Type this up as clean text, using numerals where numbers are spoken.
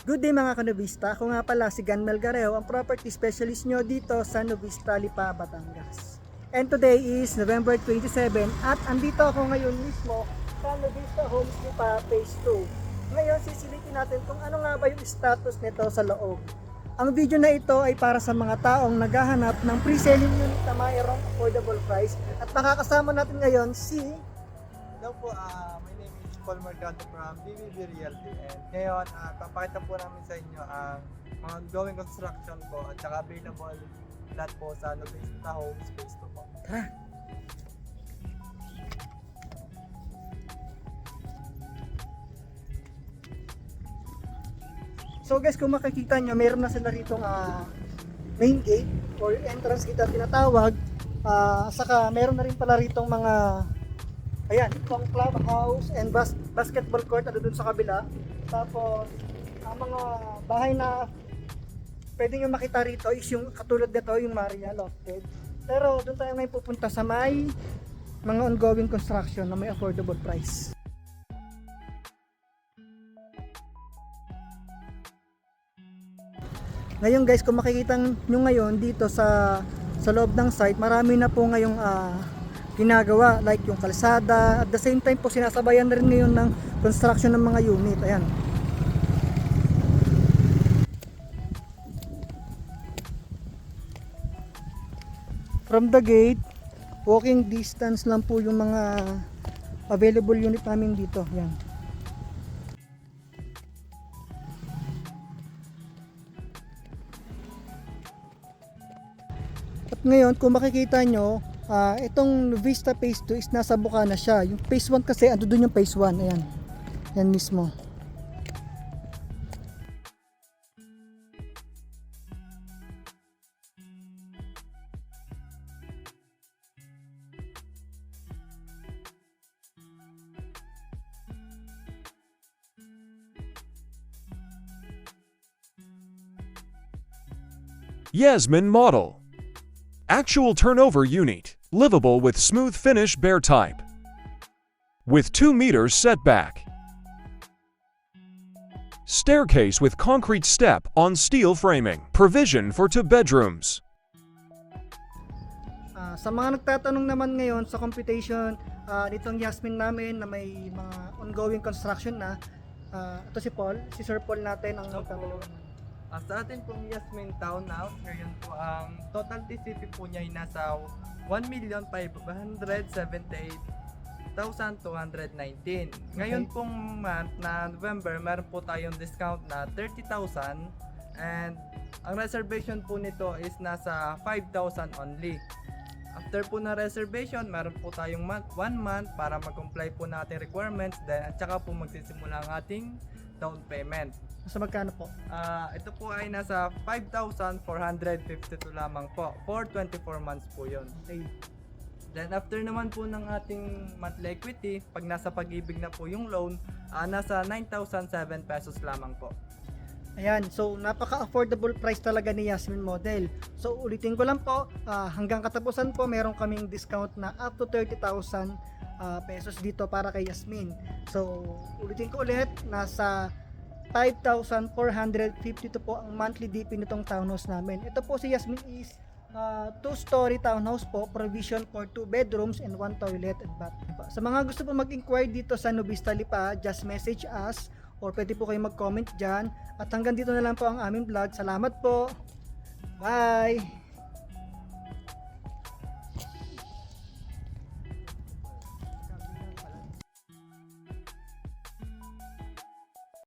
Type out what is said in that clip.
Good day mga kanubista, ako nga pala si Gan Melgareo, ang property specialist nyo dito sa Nubista, Lipa, Batangas. And today is November 27 at andito ako ngayon mismo sa Nubista Homes Lipa Phase 2. Ngayon sisilipin natin kung ano nga ba yung status nito sa loob. Ang video na ito ay para sa mga taong naghahanap ng pre-selling unit na mayroong affordable price. At makakasama natin ngayon si... Hello po, my name is Paul Mercado from BBB Realty, and ngayon papakita po namin sa inyo ang mga ongoing construction po at saka available lot po sa Nubista Homes Phase 2 po. Tara! So guys, kung makikita nyo, meron na sila rito main gate or entrance gate na tinatawag. Saka meron na rin pala rito mga ayan, itong clubhouse and basketball court na doon sa kabila. Tapos ang mga bahay na pwede nyo makita rito is yung katulad nito, yung Maria Lofted. Pero doon tayo ngayon pupunta sa may mga ongoing construction na may affordable price. Ngayon guys, kung makikita nyo ngayon dito sa loob ng site, marami na po ngayong ginagawa, like yung kalsada. At the same time po sinasabayan na rin ngayon ng construction ng mga unit. Ayan. From the gate, walking distance lang po yung mga available unit namin dito. Ayan. At ngayon, kung makikita nyo, itong Vista Phase 2 is nasa buka na siya. Yung Phase 1 kasi, ando dun yung Phase 1. Ayan. Yan mismo. Yasmin model. Actual turnover unit, livable with smooth finish bare type. With 2 meters setback. Staircase with concrete step on steel framing. Provision for 2 bedrooms. Sa mga nagtatanong naman ngayon sa computation nitong Yasmin namin na may mga ongoing construction na, ito si Paul, si Sir Paul natin ang magtatanong. Sa atin pong Yasmin Townhouse, ngayon po ang total TCP po niya ay nasa 1,578,219. Ngayon pong month na November, meron po tayong discount na 30,000 and ang reservation po nito is nasa 5,000 only. After po na reservation, meron po tayong 1 month para mag-comply po natin requirements then at saka po magsisimula ang ating down payment. Sa magkano po? Ito po ay nasa 5,452 lamang po for 24 months po yun. Okay. Then after naman po ng ating monthly equity, pag nasa pag-ibig na po yung loan, nasa 9,007 pesos lamang po. Ayan, so napaka-affordable price talaga ni Yasmin Model. So ulitin ko lang po, hanggang katapusan po meron kaming discount na up to 30,000 pesos dito para kay Yasmin. So ulitin ko ulit, nasa 5,452 po ang monthly DP nitong townhouse namin. Ito po si Yasmin is 2-story townhouse po, provision for 2 bedrooms and 1 toilet and bath. Sa mga gusto po mag-inquire dito sa Nubista Lipa, just message us or pwede po kayo mag-comment dyan. At hanggang dito na lang po ang aming vlog. Salamat po. Bye!